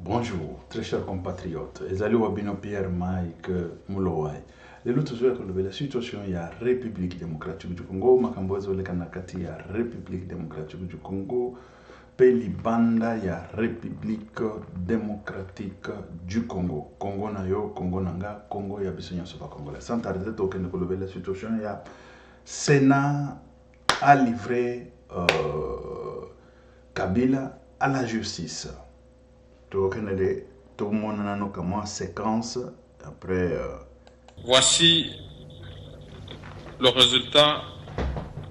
Bonjour, très chers compatriotes. Ezali Wabino Pierre Mike Mulowai. Lelo tuzoya kulobela situation ya République démocratique du Congo, makambo ezoleka na kati ya République démocratique du Congo, pe libanda ya République démocratique du Congo. Congo na yo, Congo nanga, Congo ya biso nyonso ba Congolais. Sans tarder, tokende kulobela situation ya Sénat a livré Kabila à la justice. Tout le monde a une séquence après. Voici le résultat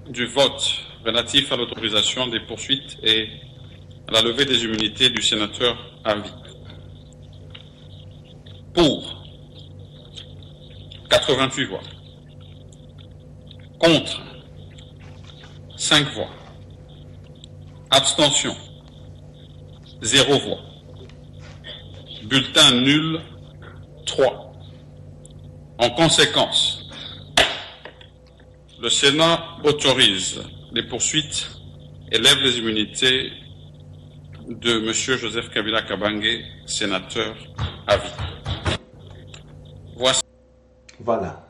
du vote relatif à l'autorisation des poursuites et à la levée des immunités du sénateur Avi. Pour 88 voix. Contre 5 voix. Abstention 0 voix. Bulletin nul 3. En conséquence, le Sénat autorise les poursuites et lève les immunités de M. Joseph Kabila Kabange, sénateur à vie. Voici. Voilà.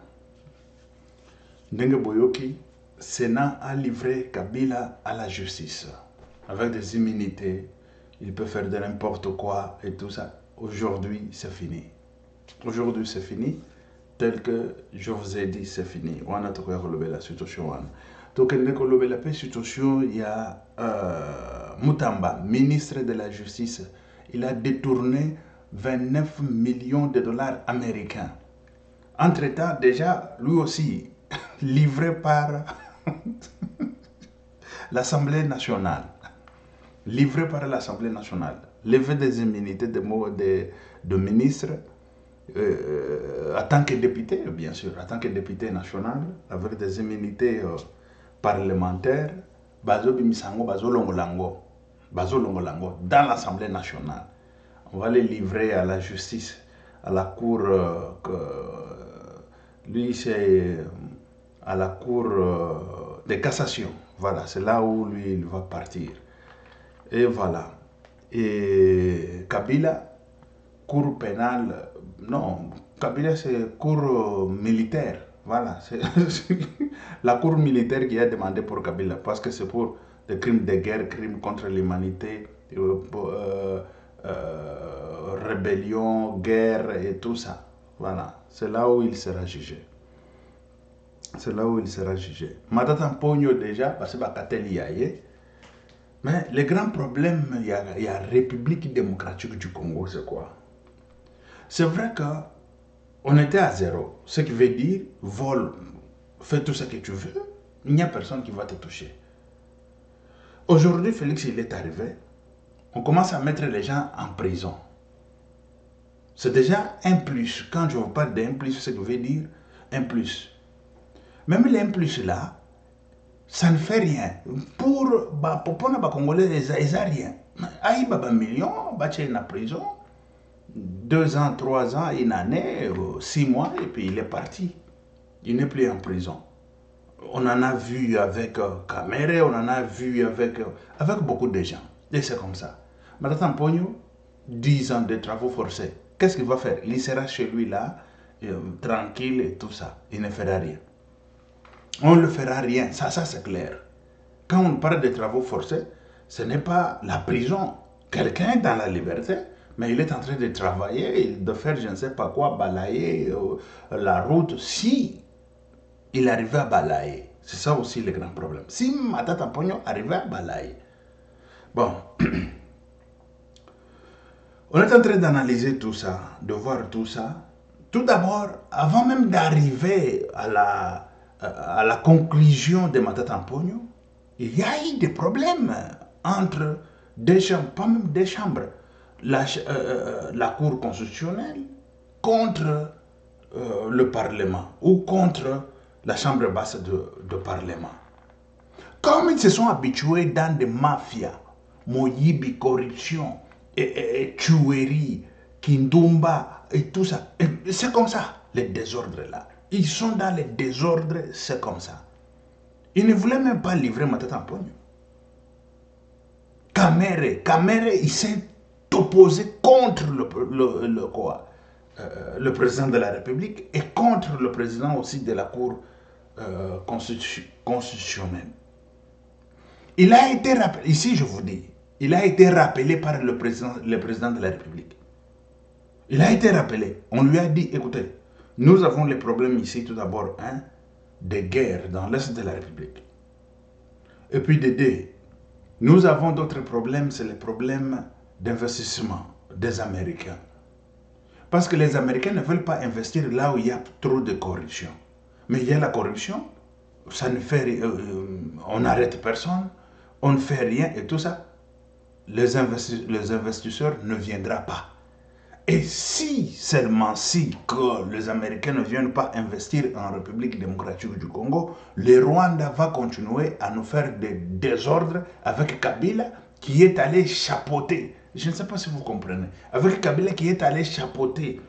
Ndenge Boyoki, Sénat a livré Kabila à la justice. Avec des immunités, il peut faire de n'importe quoi et tout ça. Aujourd'hui, c'est fini. Aujourd'hui, c'est fini. Tel que je vous ai dit, c'est fini. On a tout relevé la situation. Donc, il y a la situation, il y a Mutamba, ministre de la Justice. Il a détourné 29 millions de dollars américains. Entre-temps, déjà, lui aussi, livré par l'Assemblée nationale. Livré par l'Assemblée nationale. Levé des immunités de ministres. En tant que député, bien sûr, en tant que député national, avec des immunités parlementaires, dans l'Assemblée nationale. On va les livrer à la justice, à la cour, lui c'est à la cour de cassation. Voilà, c'est là où lui il va partir. Et voilà. Et Kabila, cour pénale, non, Kabila c'est cour militaire, voilà, c'est la cour militaire qui a demandé pour Kabila, parce que c'est pour des crimes de guerre, crimes contre l'humanité, rébellion, guerre et tout ça, voilà, c'est là où il sera jugé. C'est là où il sera jugé. Matata Pogno déjà, parce que mais le grand problème, il y a la République démocratique du Congo, c'est quoi? C'est vrai qu'on était à zéro. Ce qui veut dire, vole, fais tout ce que tu veux, il n'y a personne qui va te toucher. Aujourd'hui, Félix, il est arrivé, on commence à mettre les gens en prison. C'est déjà un plus. Quand je vous parle d'un plus, ce que veut dire un plus. Même les un plus là, ça ne fait rien. Pour les Congolais, ils n'ont rien. Aïe, baba million, bâtir en prison. 2 ans, 3 ans, une année, 6 mois, et puis il est parti. Il n'est plus en prison. On en a vu avec Kamere, on en a vu avec beaucoup de gens. Et c'est comme ça. Madame Pogno, 10 ans de travaux forcés. Qu'est-ce qu'il va faire? Il sera chez lui là, tranquille et tout ça. Il ne fera rien. On ne le fera rien, ça c'est clair. Quand on parle de travaux forcés, ce n'est pas la prison. Quelqu'un est dans la liberté, mais il est en train de travailler, de faire je ne sais pas quoi, balayer la route, si il arrivait à balayer. C'est ça aussi le grand problème. Si Matata Pogno arrivait à balayer. Bon, on est en train d'analyser tout ça, de voir tout ça. Tout d'abord, avant même d'arriver à la conclusion de Matata Pogno, il y a eu des problèmes entre deux chambres, pas même deux chambres. La Cour constitutionnelle contre le Parlement ou contre la Chambre basse de Parlement. Comme ils se sont habitués dans des mafias, moyibi, corruption, et tuerie, kindumba, et tout ça, c'est comme ça, les désordres là. Ils sont dans les désordres, c'est comme ça. Ils ne voulaient même pas livrer Matata Pogno. Kamere, il s'est opposé contre le président de la République et contre le président aussi de la Cour constitutionnelle. Il a été rappelé, ici je vous dis, il a été rappelé par le président de la République. Il a été rappelé. On lui a dit, écoutez, nous avons les problèmes ici tout d'abord, de guerre dans l'Est de la République. Et puis de deux, nous avons d'autres problèmes, c'est les problèmes d'investissement des Américains. Parce que les Américains ne veulent pas investir là où il y a trop de corruption. Mais il y a la corruption, ça ne fait, on n'arrête personne, on ne fait rien et tout ça. Les investisseurs ne viendront pas. Et si, seulement si, que les Américains ne viennent pas investir en République démocratique du Congo, le Rwanda va continuer à nous faire des désordres avec Kabila qui est allé chapeauter. Je ne sais pas si vous comprenez. Avec Kabila qui est allé chapeauter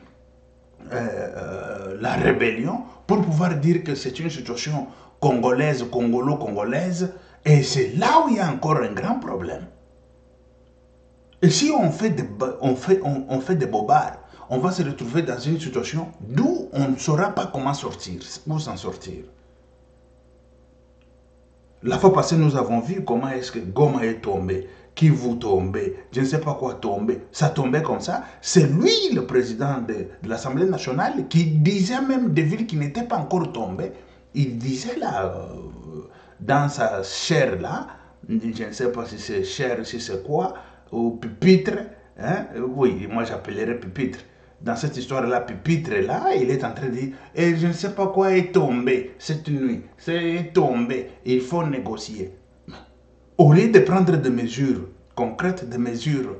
la rébellion pour pouvoir dire que c'est une situation congolaise, congolo-congolaise. Et c'est là où il y a encore un grand problème. Et si on fait des bobards, on va se retrouver dans une situation d'où on ne saura pas comment sortir, où s'en sortir. La fois passée, nous avons vu comment est-ce que Goma est tombé, Kivu tombé, je ne sais pas quoi tombé. Ça tombait comme ça. C'est lui, le président de l'Assemblée nationale, qui disait même des villes qui n'étaient pas encore tombées. Il disait là, dans sa chair là, je ne sais pas si c'est chair, si c'est quoi, ou pupitre, hein? Oui, moi j'appellerais pupitre. Dans cette histoire-là, pupitre là, il est en train de dire, et je ne sais pas quoi est tombé cette nuit, c'est tombé, il faut négocier. Au lieu de prendre des mesures concrètes, des mesures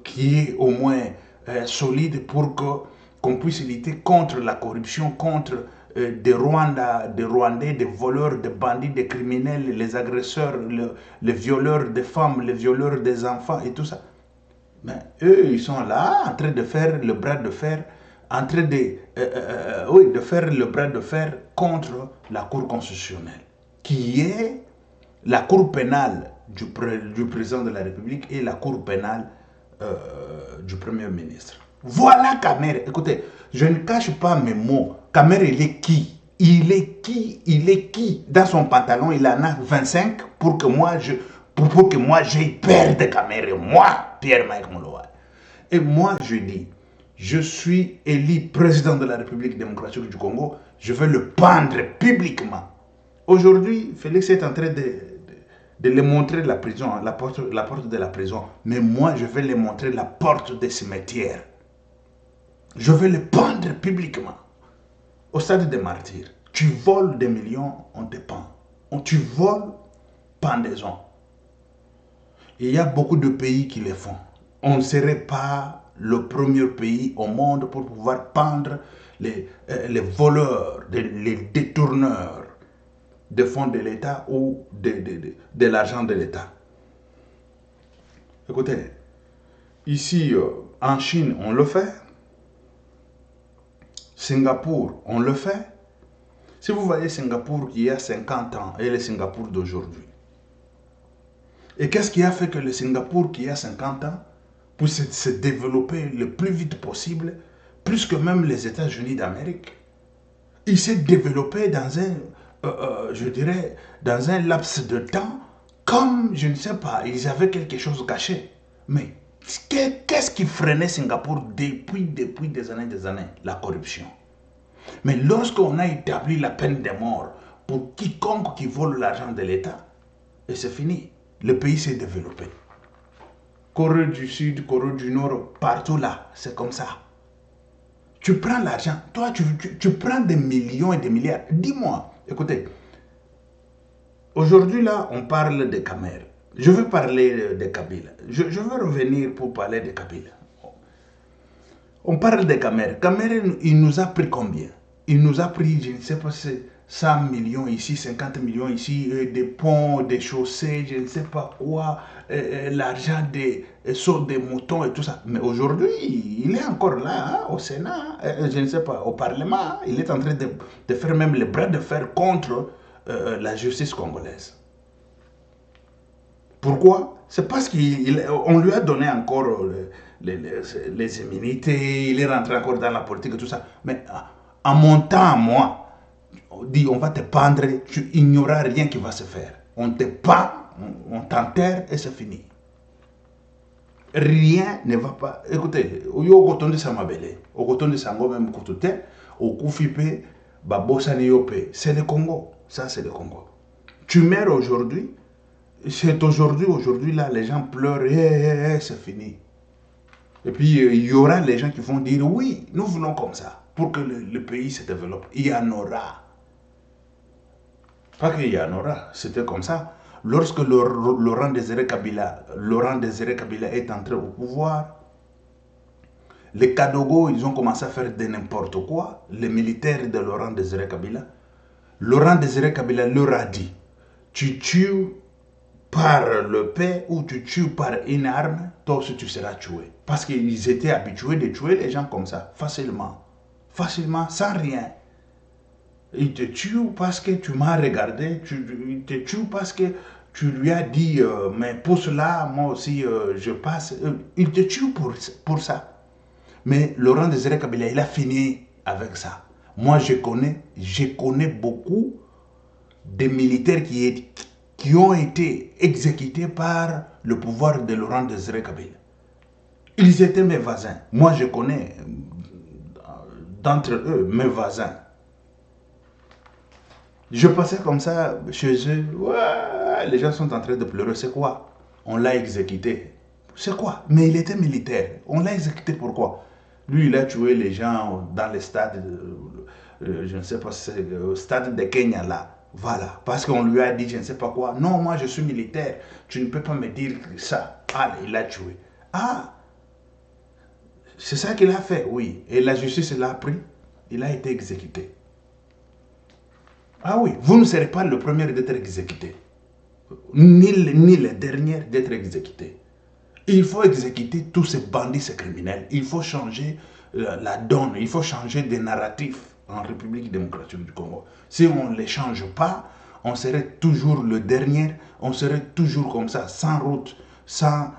qui est au moins solides pour qu'on puisse lutter contre la corruption, contre des Rwandais, des voleurs, des bandits, des criminels, les agresseurs, les violeurs des femmes, les violeurs des enfants et tout ça. Mais eux, ils sont là en train de faire le bras de fer, en train de faire le bras de fer contre la Cour constitutionnelle, qui est la Cour pénale du président de la République et la Cour pénale du Premier ministre. Voilà Kamere. Écoutez, je ne cache pas mes mots. Kamere, il est qui? Il est qui? Il est qui? Dans son pantalon, il en a 25 pour que moi, j'aie peur de Kamere. Moi, Pierre-Mike Mouloua. Et moi, je dis, je suis élu président de la République démocratique du Congo. Je vais le pendre publiquement. Aujourd'hui, Félix est en train de lui montrer la prison, la porte de la prison. Mais moi, je vais lui montrer la porte des cimetières. Je vais le pendre publiquement. Au stade des martyrs. Tu voles des millions, on te pend. Tu voles, pendaison. Il y a beaucoup de pays qui le font. On ne serait pas le premier pays au monde pour pouvoir pendre les voleurs, les détourneurs de fonds de l'État ou de l'argent de l'État. Écoutez, ici en Chine, on le fait. Singapour, on le fait. Si vous voyez Singapour qui a 50 ans et le Singapour d'aujourd'hui, et qu'est-ce qui a fait que le Singapour qui a 50 ans puisse se développer le plus vite possible, plus que même les États-Unis d'Amérique? Il s'est développé dans je dirais, dans un laps de temps, comme, je ne sais pas, ils avaient quelque chose caché. Mais qu'est-ce qui freinait Singapour depuis des années? La corruption. Mais lorsqu'on a établi la peine de mort pour quiconque qui vole l'argent de l'État, et c'est fini, le pays s'est développé. Corée du Sud, Corée du Nord, partout là, c'est comme ça. Tu prends l'argent, toi tu prends des millions et des milliards. Dis-moi, écoutez, aujourd'hui là, on parle de Kamere. Je veux parler de Kabila. Je veux revenir pour parler de Kabila. On parle de Kamere. Kamere, il nous a pris combien? Il nous a pris, je ne sais pas, 100 millions ici, 50 millions ici, des ponts, des chaussées, je ne sais pas quoi, l'argent des sauts des moutons et tout ça. Mais aujourd'hui, il est encore là, au Sénat, je ne sais pas, au Parlement. Il est en train de faire même les bras de fer contre la justice congolaise. Pourquoi? C'est parce qu'on lui a donné encore les immunités, il est rentré encore dans la politique et tout ça. Mais en mon temps, moi, on dit on va te pendre, il n'y aura rien qui va se faire. On te pend, on t'enterre et c'est fini. Rien ne va pas. Écoutez, au coton de Samabele, au coton de Sango même Koutoute, au Koufipe, Babosaniyope, c'est le Congo. Ça, c'est le Congo. Tu meurs aujourd'hui, c'est aujourd'hui là, les gens pleurent, c'est fini. Et puis, il y aura les gens qui vont dire, oui, nous voulons comme ça, pour que le pays se développe. Il y en aura. Pas qu'il y en aura, c'était comme ça. Lorsque Laurent Désiré Kabila est entré au pouvoir, les Kadogo, ils ont commencé à faire de n'importe quoi. Les militaires de Laurent Désiré Kabila leur a dit, tu tues par le paix ou tu tues par une arme, toi aussi tu seras tué. Parce qu'ils étaient habitués de tuer les gens comme ça, facilement, sans rien. Il te tue parce que tu m'as regardé, il te tue parce que tu lui as dit, mais pour cela, moi aussi, je passe. Il te tue pour ça. Mais Laurent Désiré Kabila, il a fini avec ça. Moi, je connais beaucoup de militaires qui ont été exécutés par le pouvoir de Laurent Désiré Kabila. Ils étaient mes voisins. Moi, je connais d'entre eux mes voisins. Je passais comme ça chez eux. Ouais, les gens sont en train de pleurer. C'est quoi? On l'a exécuté. C'est quoi? Mais il était militaire. On l'a exécuté pourquoi? Lui, il a tué les gens dans les stades, je ne sais pas, c'est le stade de Kenya là. Voilà. Parce qu'on lui a dit, je ne sais pas quoi. Non, moi je suis militaire. Tu ne peux pas me dire ça. Allez, il l'a tué. Ah, c'est ça qu'il a fait, oui. Et la justice l'a pris. Il a été exécuté. Ah oui, vous ne serez pas le premier d'être exécuté, ni le dernier d'être exécuté. Il faut exécuter tous ces bandits, ces criminels. Il faut changer la donne, il faut changer des narratifs en République démocratique du Congo. Si on ne les change pas, on serait toujours le dernier, on serait toujours comme ça, sans route, sans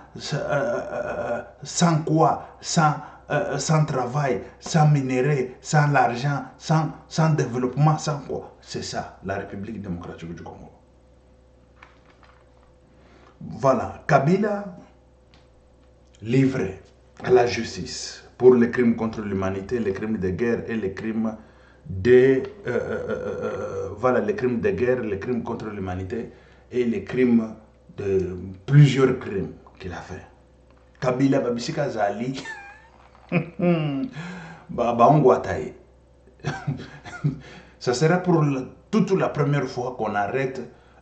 quoi, sans travail, sans minerai, sans l'argent, sans développement, sans quoi. C'est ça, la République démocratique du Congo. Voilà, Kabila livré à la justice pour les crimes contre l'humanité, les crimes de guerre et les crimes voilà, les crimes de guerre, les crimes contre l'humanité et les crimes plusieurs crimes qu'il a fait. Kabila Babisika Zali ça sera pour toute la première fois qu'on arrête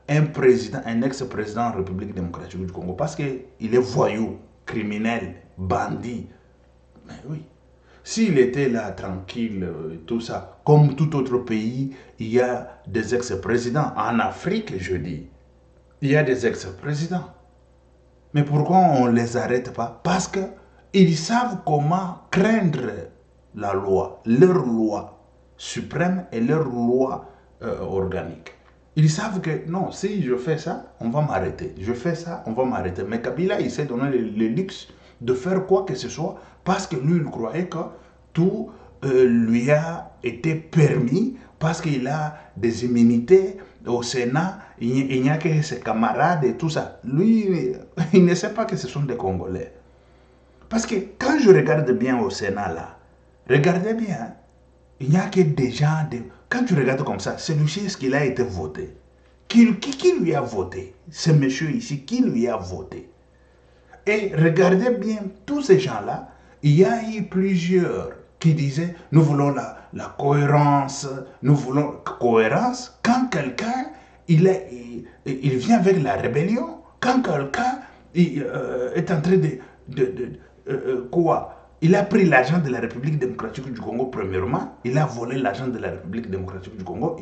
un président, un ex-président en République démocratique du Congo parce qu'il est voyou, criminel, bandit. Mais oui. S'il était là tranquille, tout ça, comme tout autre pays, il y a des ex-présidents. En Afrique, je dis, il y a des ex-présidents. Mais pourquoi on ne les arrête pas? Parce qu'ils savent comment craindre la loi, leur loi suprême et leur loi organique. Ils savent que non, si je fais ça, on va m'arrêter. Je fais ça, on va m'arrêter. Mais Kabila, il s'est donné le luxe de faire quoi que ce soit parce que lui, il croyait que tout lui a été permis parce qu'il a des immunités au Sénat, il n'y a que ses camarades et tout ça. Lui, il ne sait pas que ce sont des Congolais. Parce que quand je regarde bien au Sénat là, regardez bien, il n'y a que des gens, quand tu regardes comme ça, c'est lui qu'il a été voté. Qui lui a voté? Ce monsieur ici, qui lui a voté? Et regardez bien, tous ces gens-là, il y a eu plusieurs qui disaient, nous voulons la cohérence, nous voulons cohérence. Quand quelqu'un, il vient avec la rébellion, quand quelqu'un est en train quoi? Il a pris l'argent de la République démocratique du Congo premièrement, il a volé l'argent de la République démocratique du Congo.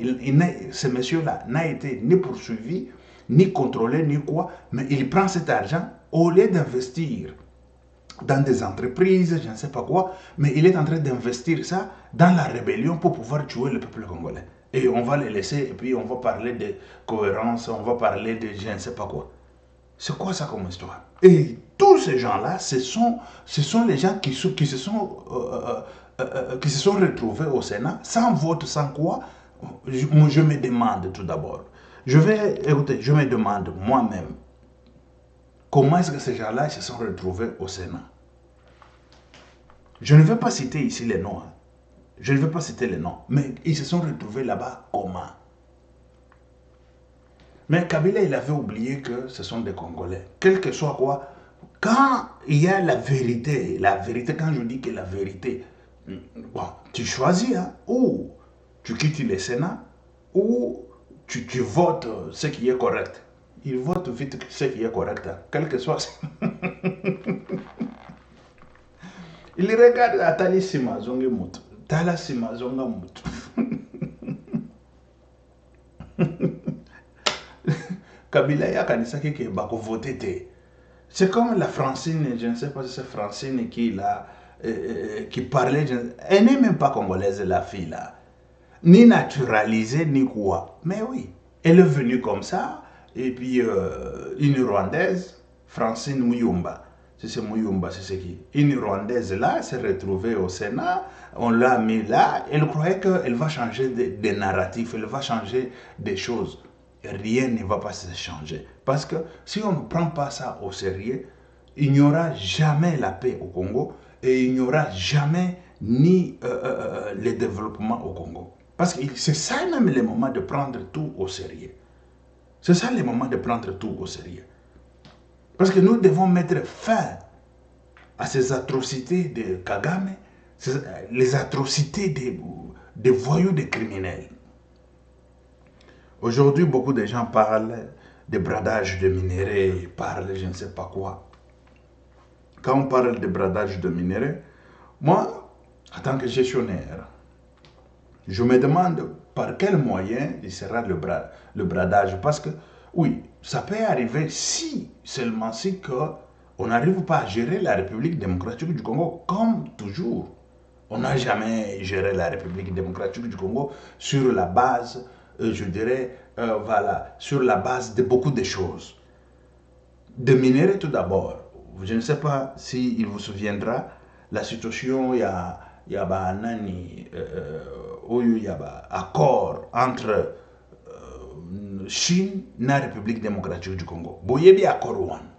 Ce monsieur-là n'a été ni poursuivi, ni contrôlé, ni quoi, mais il prend cet argent au lieu d'investir dans des entreprises, je ne sais pas quoi, mais il est en train d'investir ça dans la rébellion pour pouvoir tuer le peuple congolais. Et on va les laisser, et puis on va parler de cohérence, on va parler de je ne sais pas quoi. C'est quoi ça comme histoire? Et tous ces gens-là, ce sont les gens qui se sont retrouvés au Sénat, sans vote, sans quoi. Je me demande tout d'abord. Écoutez, je me demande moi-même, comment est-ce que ces gens-là se sont retrouvés au Sénat? Je ne vais pas citer ici les noms. Je ne vais pas citer les noms. Mais ils se sont retrouvés là-bas comment? Mais Kabila, il avait oublié que ce sont des Congolais. Quel que soit quoi, quand il y a la vérité, quand je dis que la vérité, bon, tu choisis, hein, ou tu quittes le Sénat, ou tu votes ce qui est correct. Il vote vite ce qui est correct, hein, quel que soit. Il regarde Atali Sima Zonge Mut. Tala Sima Zonga Mut. Kabila ya kanisa qui bako voté. C'est comme la Francine, je ne sais pas si c'est Francine qui parlait, elle n'est même pas congolaise la fille là, ni naturalisée ni quoi, mais oui, elle est venue comme ça, et puis une Rwandaise, Francine Muyumba, c'est Muyumba, c'est ce qui, une Rwandaise là, s'est retrouvée au Sénat, on l'a mis là, elle croyait qu'elle va changer des narratifs, elle va changer des choses. Rien ne va pas se changer. Parce que si on ne prend pas ça au sérieux, il n'y aura jamais la paix au Congo et il n'y aura jamais ni le développement au Congo. Parce que c'est ça même le moment de prendre tout au sérieux. C'est ça le moment de prendre tout au sérieux. Parce que nous devons mettre fin à ces atrocités de Kagame, les atrocités des voyous, des criminels. Aujourd'hui, beaucoup de gens parlent de bradage de minerais, parlent je ne sais pas quoi. Quand on parle de bradage de minerais, moi, en tant que gestionnaire, je me demande par quel moyen il sera le bradage. Parce que, oui, ça peut arriver seulement si on n'arrive pas à gérer la République démocratique du Congo comme toujours. On n'a jamais géré la République démocratique du Congo sur la base, je dirais, voilà, sur la base de beaucoup de choses. De minerais tout d'abord. Je ne sais pas s'il vous souviendra, la situation, il y a accord entre Chine et la République démocratique du Congo. Boyebi accord one.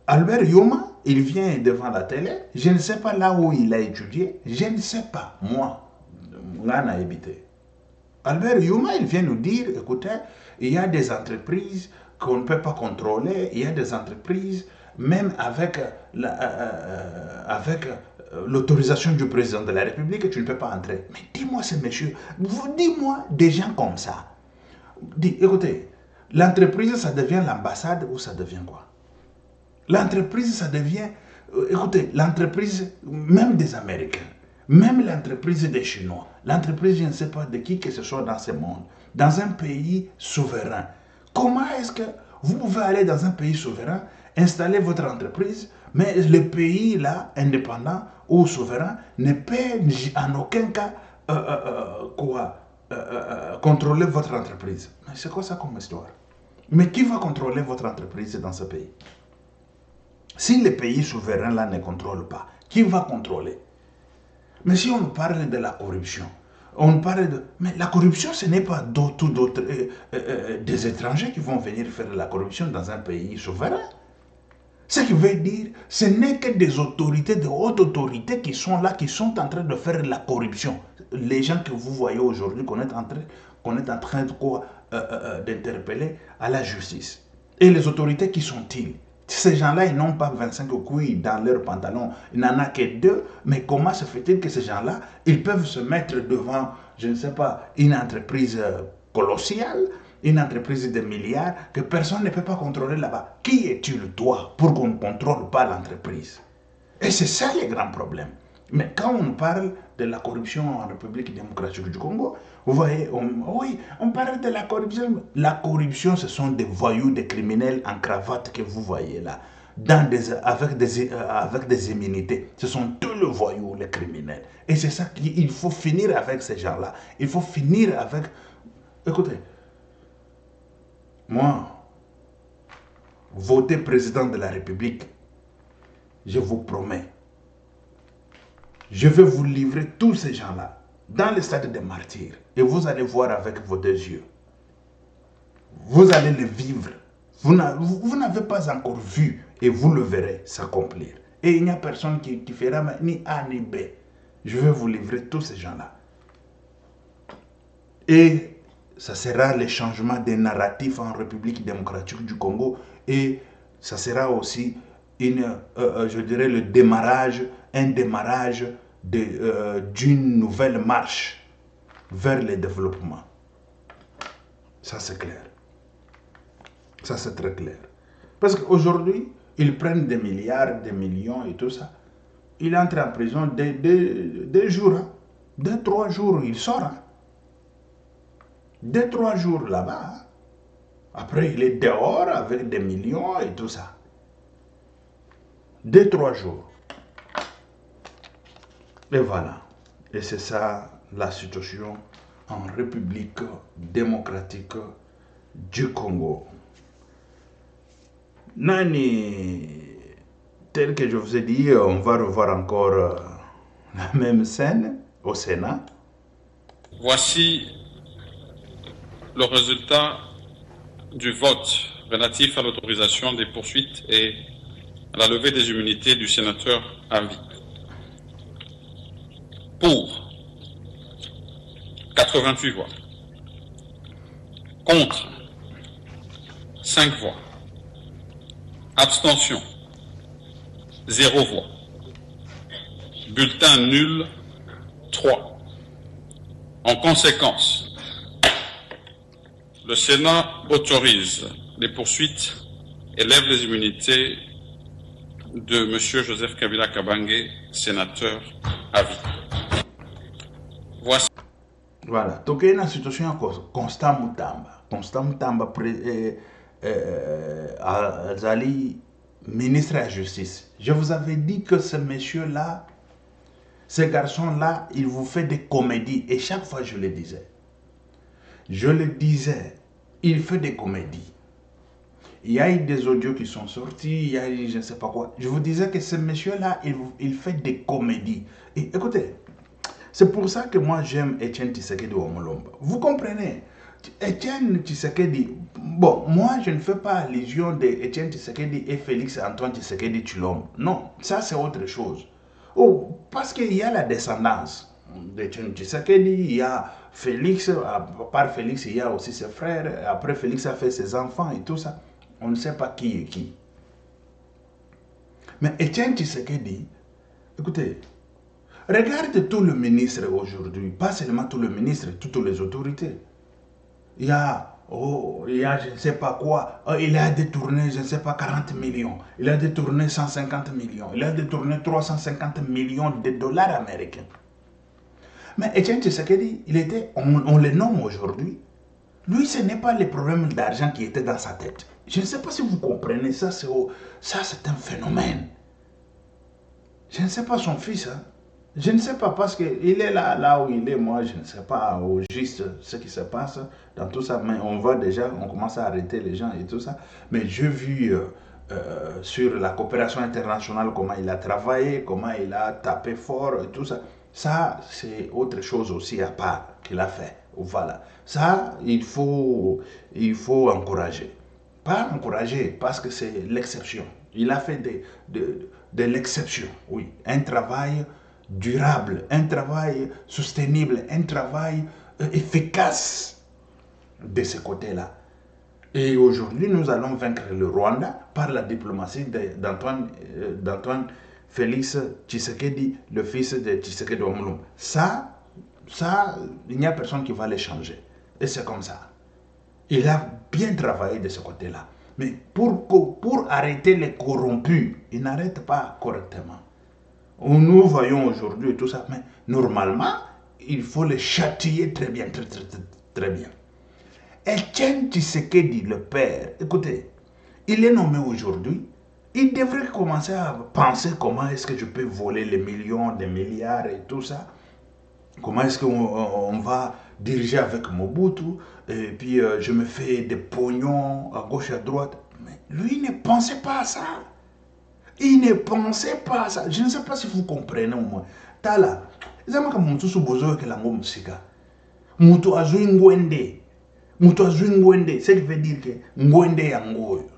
Albert Yoma, il vient devant la télé, je ne sais pas là où il a étudié, je ne sais pas, moi, on a habité. Albert Yoma, il vient nous dire, écoutez, il y a des entreprises qu'on ne peut pas contrôler, il y a des entreprises, même avec l'autorisation du président de la République, tu ne peux pas entrer. Mais dis-moi ces messieurs, dis-moi des gens comme ça. Écoutez, l'entreprise, ça devient l'ambassade ou ça devient quoi? L'entreprise, ça devient, écoutez, l'entreprise, même des Américains, même l'entreprise des Chinois, l'entreprise, je ne sais pas de qui que ce soit dans ce monde, dans un pays souverain. Comment est-ce que vous pouvez aller dans un pays souverain, installer votre entreprise, mais le pays là, indépendant ou souverain, ne peut en aucun cas contrôler votre entreprise? Mais c'est quoi ça comme histoire? Mais qui va contrôler votre entreprise dans ce pays? Si le pays souverain là ne contrôle pas, qui va contrôler? Mais si on parle de la corruption, on parle de... Mais la corruption, ce n'est pas des étrangers qui vont venir faire la corruption dans un pays souverain. Ce qui veut dire, ce n'est que des autorités, de hautes autorités qui sont là, qui sont en train de faire la corruption. Les gens que vous voyez aujourd'hui, qu'on est en train d'interpeller à la justice. Et les autorités, qui sont-ils? Ces gens-là, ils n'ont pas 25 couilles dans leurs pantalons. Il n'en a que 2. Mais comment se fait-il que ces gens-là, ils peuvent se mettre devant, je ne sais pas, une entreprise colossale, une entreprise de milliards, que personne ne peut pas contrôler là-bas? Qui es-tu, toi, pour qu'on ne contrôle pas l'entreprise? Et c'est ça le grand problème. Mais quand on parle de la corruption en République démocratique du Congo, vous voyez, on parle de la corruption. La corruption, ce sont des voyous, des criminels en cravate que vous voyez là, avec des immunités. Ce sont tous les voyous, les criminels. Et c'est ça qu'il faut finir avec ces gens-là. Il faut finir avec... Écoutez, moi, voter président de la République, je vous promets, je vais vous livrer tous ces gens-là dans le stade des martyrs. Et vous allez voir avec vos deux yeux. Vous allez le vivre. Vous n'avez pas encore vu et vous le verrez s'accomplir. Et il n'y a personne qui fera ni A ni B. Je vais vous livrer tous ces gens-là. Et ça sera le changement des narratifs en République démocratique du Congo. Et ça sera aussi, je dirais, un démarrage d'une nouvelle marche vers le développement. Ça, c'est clair. Ça, c'est très clair. Parce qu'aujourd'hui, ils prennent des milliards, des millions et tout ça. Il entre en prison des jours. 2-3 jours, il sort. 2-3 jours là-bas. Après, il est dehors avec des millions et tout ça. 2-3 jours. Et voilà. Et c'est ça la situation en République démocratique du Congo. Nani, tel que je vous ai dit, on va revoir encore la même scène au Sénat. Voici le résultat du vote relatif à l'autorisation des poursuites et à la levée des immunités du sénateur Avi. Pour 88 voix. Contre 5 voix. Abstention 0 voix. Bulletin nul 3. En conséquence, le Sénat autorise les poursuites et lève les immunités de M. Joseph Kabila Kabange, sénateur à vie. Voici. Voilà. Donc, il y a une situation Constant Moutamba. Constant Moutamba, Zali, ministre de la Justice. Je vous avais dit que ce monsieur-là, ce garçon-là, il vous fait des comédies. Et chaque fois, je le disais. Il fait des comédies. Il y a eu des audios qui sont sortis, il y a eu je ne sais pas quoi. Je vous disais que ce monsieur-là, il fait des comédies. Et écoutez, c'est pour ça que moi j'aime Etienne Tshisekedi Omolomba. Vous comprenez? Etienne Tshisekedi, bon, moi je ne fais pas allusion d'Etienne Tshisekedi et Félix Antoine Tshisekedi Tshilombo. Non, ça c'est autre chose. Oh, parce qu'il y a la descendance d'Etienne Tshisekedi, il y a Félix, à part Félix, il y a aussi ses frères, après Félix a fait ses enfants et tout ça. On ne sait pas qui est qui. Mais Etienne Tshisekedi, écoutez, regarde tout le ministre aujourd'hui, pas seulement tout le ministre, toutes les autorités. Il y a, je ne sais pas quoi, il a détourné, je ne sais pas, 40 millions, il a détourné 150 millions, il a détourné 350 millions de dollars américains. Mais Etienne Tshisekedi, on le nomme aujourd'hui. Lui, ce n'est pas le problème d'argent qui était dans sa tête. Je ne sais pas si vous comprenez ça, c'est un phénomène. Je ne sais pas son fils, hein. Je ne sais pas parce qu'il est là où il est, moi je ne sais pas au juste ce qui se passe dans tout ça, mais on commence à arrêter les gens et tout ça. Mais j'ai vu sur la coopération internationale comment il a travaillé, comment il a tapé fort et tout ça. Ça, c'est autre chose aussi à part qu'il a fait. Voilà. Ça, il faut encourager. Pas encourager parce que c'est l'exception. Il a fait de l'exception, oui. Un travail durable, un travail soutenable, un travail efficace de ce côté-là. Et aujourd'hui, nous allons vaincre le Rwanda par la diplomatie d'Antoine Félix Tshisekedi, le fils de Tshisekedi Omolomba. Ça, il n'y a personne qui va le changer. Et c'est comme ça. Il a bien travaillé de ce côté-là. Mais pour arrêter les corrompus, il n'arrête pas correctement. Nous voyons aujourd'hui tout ça, mais normalement, il faut les châtier très bien, très bien. Etienne Tshisekedi, le père, écoutez, il est nommé aujourd'hui, il devrait commencer à penser comment est-ce que je peux voler les millions, des milliards et tout ça. Comment est-ce qu'on va diriger avec Mobutu, et puis je me fais des pognons à gauche et à droite. Mais lui ne pensait pas à ça. Il ne pensait pas à ça. Je ne sais pas si vous comprenez au moins. Tala, ils aiment comme mutu subozo que la ngom sika. Mutu azui ngwende. Mutu azui ngwende. Ce qui veut dire que ngwende ya ngoyo.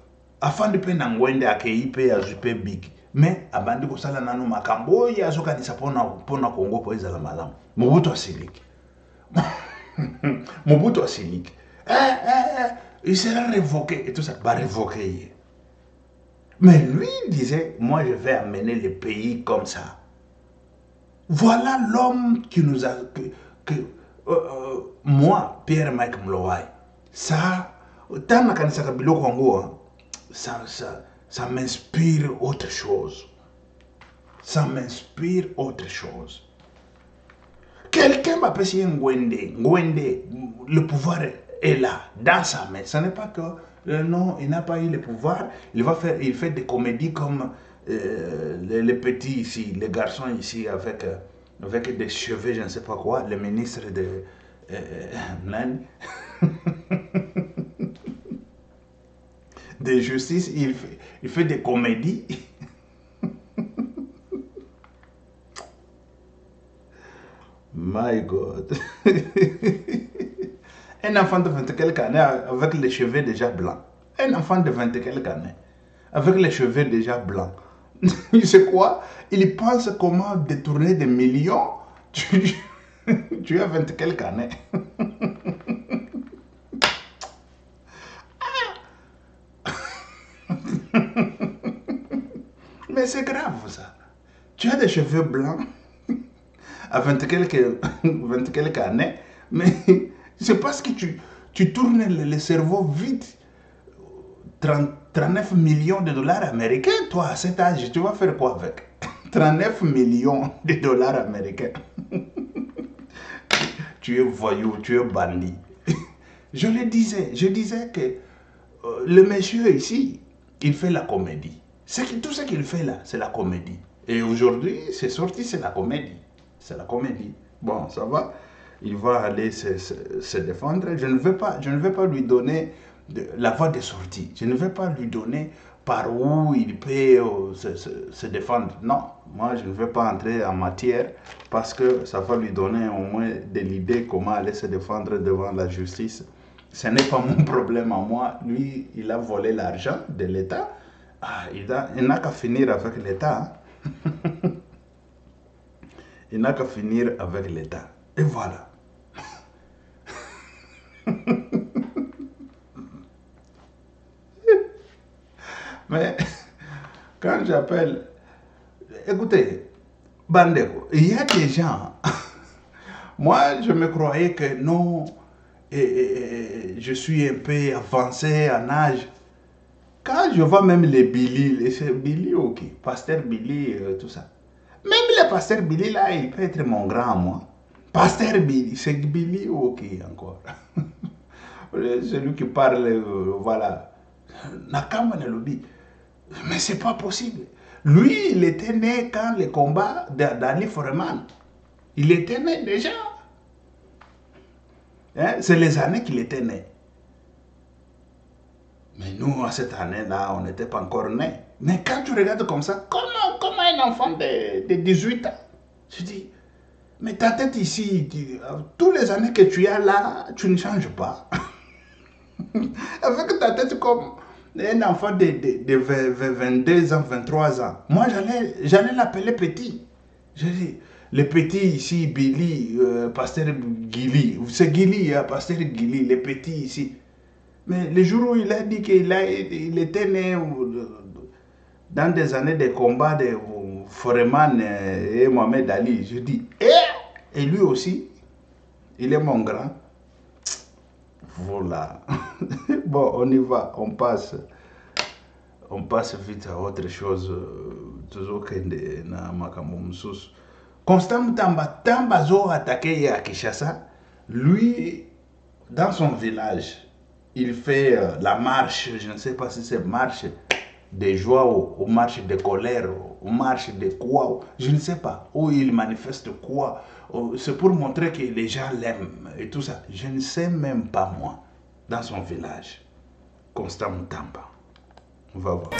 Afin de peine ngwende akei pe azui pe big. Mais abandi ko sala nanu makambo ya azoka disapona pona Congo po ezala malamu. Mobutu asiliki. Mobutu asiliki. Il sera révoqué et tout ça. Bah révoqué. Mais lui disait, moi je vais amener le pays comme ça. Voilà l'homme qui nous a... moi, Pierre-Mike Mlowai, ça, ça m'inspire autre chose. Ça m'inspire autre chose. Quelqu'un m'a appelé Ngwende. Ngwende, le pouvoir est là, dans sa main. Ce n'est pas que... non, il n'a pas eu le pouvoir. Il fait des comédies comme les petits ici, les garçons ici avec des cheveux, je ne sais pas quoi, le ministre de... de justice, il fait des comédies. My God. Un enfant de 20 quelques années avec les cheveux déjà blancs. Un enfant de 20 quelques années avec les cheveux déjà blancs. Tu sais quoi? Il pense comment détourner des millions. Tu as 20 quelques années. Mais c'est grave ça. Tu as des cheveux blancs à 20 quelques années, mais c'est parce que tu tournes le cerveau vite. 39 millions de dollars américains, toi, à cet âge, tu vas faire quoi avec 39 millions de dollars américains. Tu es voyou, tu es bandit. Je disais que le monsieur ici, il fait la comédie. Tout ce qu'il fait là, c'est la comédie. Et aujourd'hui, c'est sorti, c'est la comédie. C'est la comédie. Bon, ça va. Il va aller se défendre. Je ne vais pas lui donner la voie de sortie. Je ne vais pas lui donner par où il peut se défendre. Non, moi je ne vais pas entrer en matière parce que ça va lui donner au moins de l'idée comment aller se défendre devant la justice. Ce n'est pas mon problème à moi. Lui, il a volé l'argent de l'État. Ah, il n'a qu'à finir avec l'État. Il n'a qu'à finir avec l'État. Et voilà. Mais quand j'appelle, écoutez, Bandeko, il y a des gens, moi je me croyais que non, je suis un peu avancé en âge. Quand je vois même les Billy, Billy, ok, Pasteur Billy, tout ça. Même le Pasteur Billy là, il peut être mon grand moi. Pasteur Billy, c'est Billy, ok encore. Celui qui parle, voilà. Nakama Nelobi. Mais c'est pas possible. Lui, il était né quand le combat d'Ali Foreman. Il était né déjà. Hein? C'est les années qu'il était né. Mais nous, à cette année-là, on n'était pas encore nés. Mais quand tu regardes comme ça, comment un enfant de 18 ans, je dis, mais ta tête ici, toutes les années que tu as là, tu ne changes pas. Avec ta tête comme un enfant de 22 ans, 23 ans. Moi, j'allais l'appeler petit. Je dis, le petit ici, Billy, Pasteur Gilly. C'est Gilly, Pasteur Gilly, le petit ici. Mais le jour où il a dit qu'il était né dans des années de combat de Foreman et Mohamed Ali, je dis, et lui aussi, il est mon grand. Voilà. Bon, on y va, on passe vite à autre chose. Toujours que na makambo mususu. Constant Mutamba zo attaqué à Kinshasa. Lui, dans son village, il fait la marche, je ne sais pas si c'est marche de joie ou marche de colère ou marche de quoi, je ne sais pas, où il manifeste quoi. C'est pour montrer que les gens l'aiment et tout ça. Je ne sais même pas moi, dans son village, Constant Mutamba. On va voir.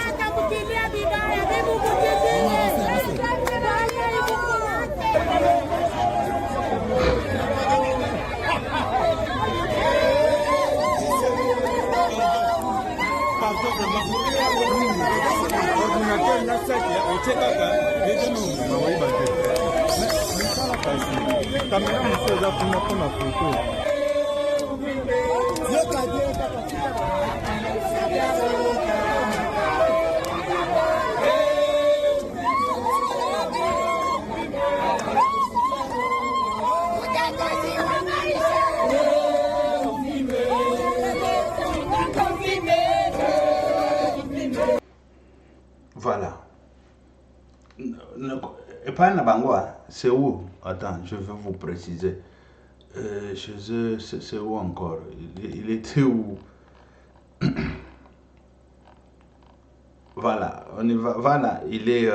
Voilà. Et pas Nabangwa, c'est où? Attends, je vais vous préciser. Chez eux, c'est où encore? Il était où? Voilà, on y va. Voilà, il est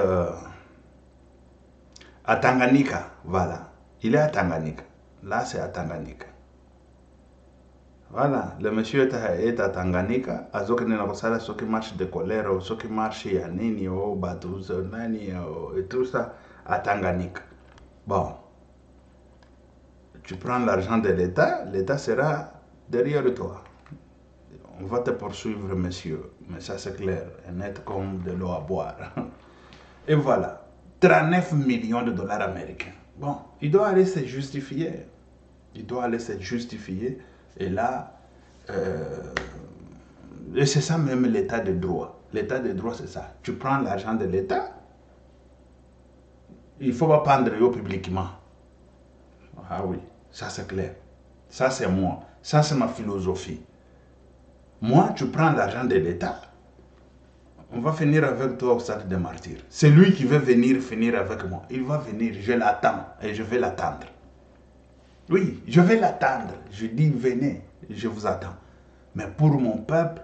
à Tanganyika. Voilà, il est à Tanganyika. Là, c'est à Tanganyika. Voilà, le monsieur est à Tanganyika. Azokene na kosala ceux qui marchent de colère, ceux qui marchent Yanini, Batous, Nani, et tout ça à Tanganyika. Bon, tu prends l'argent de l'État, l'État sera derrière toi. On va te poursuivre, monsieur, mais ça c'est clair, et net comme de l'eau à boire. Et voilà, 39 millions de dollars américains. Bon, il doit aller se justifier. Il doit aller se justifier. Et là, et c'est ça même l'état de droit. L'état de droit, c'est ça. Tu prends l'argent de l'État, il ne faut pas prendre publiquement. Ah oui, ça c'est clair. Ça c'est moi. Ça c'est ma philosophie. Moi, tu prends l'argent de l'État, on va finir avec toi au stade des martyrs. C'est lui qui veut venir finir avec moi. Il va venir, je l'attends et je vais l'attendre. Oui, je vais l'attendre. Je dis, venez, je vous attends. Mais pour mon peuple,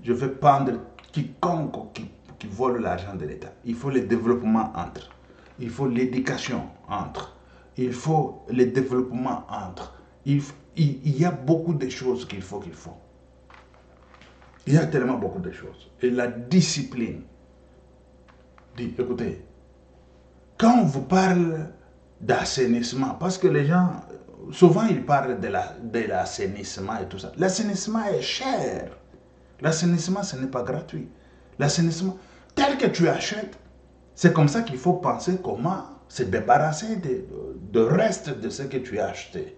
je vais prendre quiconque qui vole l'argent de l'État. Il faut le développement entre. Il faut l'éducation entre. Il faut le développement entre. Il y a beaucoup de choses qu'il faut. Il y a tellement beaucoup de choses. Et la discipline. Dit, écoutez, quand on vous parle d'assainissement, parce que les gens, souvent ils parlent de l'assainissement et tout ça. L'assainissement est cher. L'assainissement, ce n'est pas gratuit. L'assainissement, tel que tu achètes, c'est comme ça qu'il faut penser comment se débarrasser de reste de ce que tu as acheté.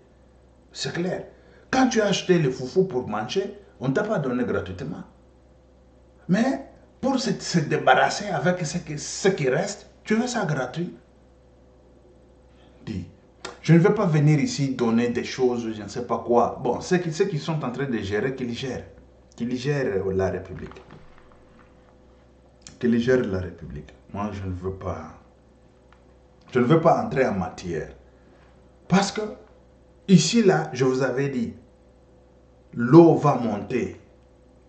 C'est clair. Quand tu as acheté le foufou pour manger, on ne t'a pas donné gratuitement. Mais pour se débarrasser avec ce qui reste, tu veux ça gratuit. Dis, je ne veux pas venir ici donner des choses, je ne sais pas quoi. Bon, ceux qui sont en train de gérer, qu'ils gèrent. Qu'ils gèrent la République. Qu'ils gèrent la République. Moi, je ne veux pas. Je ne veux pas entrer en matière. Parce que, ici, là, je vous avais dit, l'eau va monter.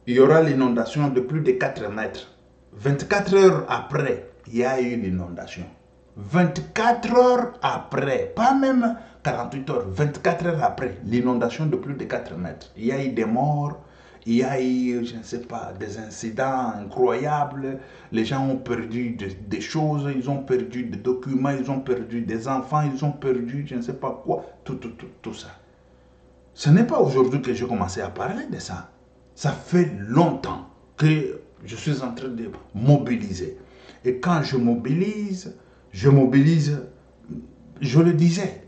Il y aura l'inondation de plus de 4 mètres. 24 heures après, il y a eu l'inondation. 24 heures après, pas même 48 heures, 24 heures après, l'inondation de plus de 4 mètres. Il y a eu des morts, il y a eu, je ne sais pas, des incidents incroyables. Les gens ont perdu des choses, ils ont perdu des documents, ils ont perdu des enfants, ils ont perdu je ne sais pas quoi, tout ça. Ce n'est pas aujourd'hui que j'ai commencé à parler de ça. Ça fait longtemps que je suis en train de mobiliser. Et quand je mobilise, je le disais.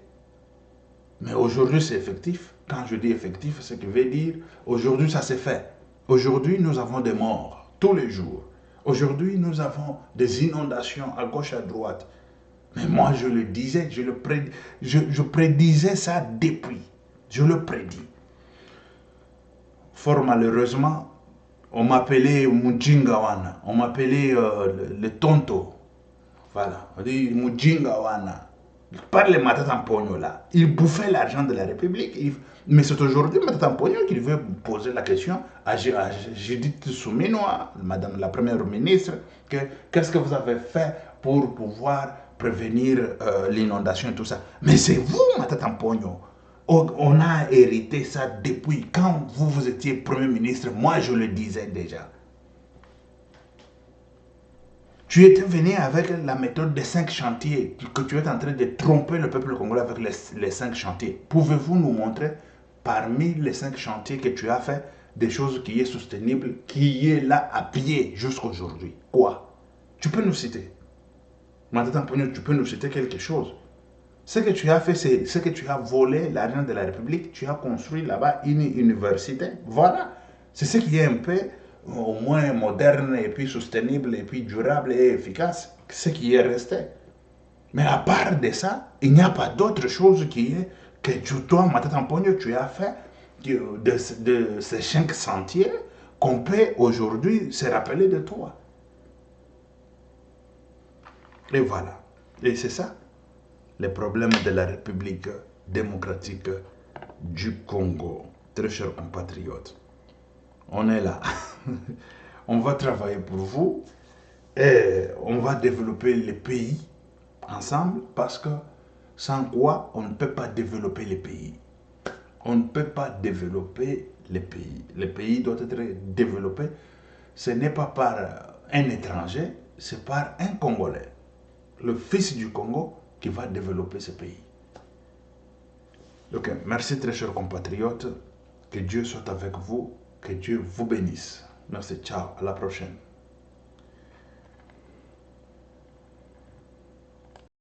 Mais aujourd'hui, c'est effectif. Quand je dis effectif, ce qui veut dire, aujourd'hui, ça s'est fait. Aujourd'hui, nous avons des morts tous les jours. Aujourd'hui, nous avons des inondations à gauche, à droite. Mais moi, je le disais, je prédisais ça depuis. Je le prédis. Fort malheureusement, on m'appelait Mujingawana, on m'appelait le tonto. Voilà, on dit Mujingawana. Par les Matata Mpogno là, il bouffait l'argent de la République. Mais c'est aujourd'hui Matata Mpogno qui veut poser la question à Judith Souminoa, madame la première ministre, qu'est-ce que vous avez fait pour pouvoir prévenir l'inondation et tout ça. Mais c'est vous, Matata Mpogno. On a hérité ça depuis quand vous étiez Premier ministre. Moi, je le disais déjà. Tu étais venu avec la méthode des 5 chantiers, que tu es en train de tromper le peuple congolais avec les 5 chantiers. Pouvez-vous nous montrer, parmi les 5 chantiers que tu as fait, des choses qui est soutenables, qui est là à pied jusqu'à aujourd'hui? Quoi? Tu peux nous citer. Maintenant, tu peux nous citer quelque chose. Ce que tu as fait, c'est ce que tu as volé l'argent de la République, tu as construit là-bas une université. Voilà. C'est ce qui est un peu au moins moderne et puis soutenable et puis durable et efficace. Ce qui est resté. Mais à part de ça, il n'y a pas d'autre chose qui est que toi, Matata Pogno, tu as fait de ces 5 sentiers qu'on peut aujourd'hui se rappeler de toi. Et voilà. Et c'est ça les problèmes de la République démocratique du Congo. Très chers compatriotes, on est là. On va travailler pour vous et on va développer le pays ensemble parce que sans quoi on ne peut pas développer le pays. On ne peut pas développer le pays. Le pays doit être développé. Ce n'est pas par un étranger, c'est par un Congolais. Le fils du Congo qui va développer ce pays. Ok, merci très chers compatriotes. Que Dieu soit avec vous. Que Dieu vous bénisse. Merci, ciao, à la prochaine.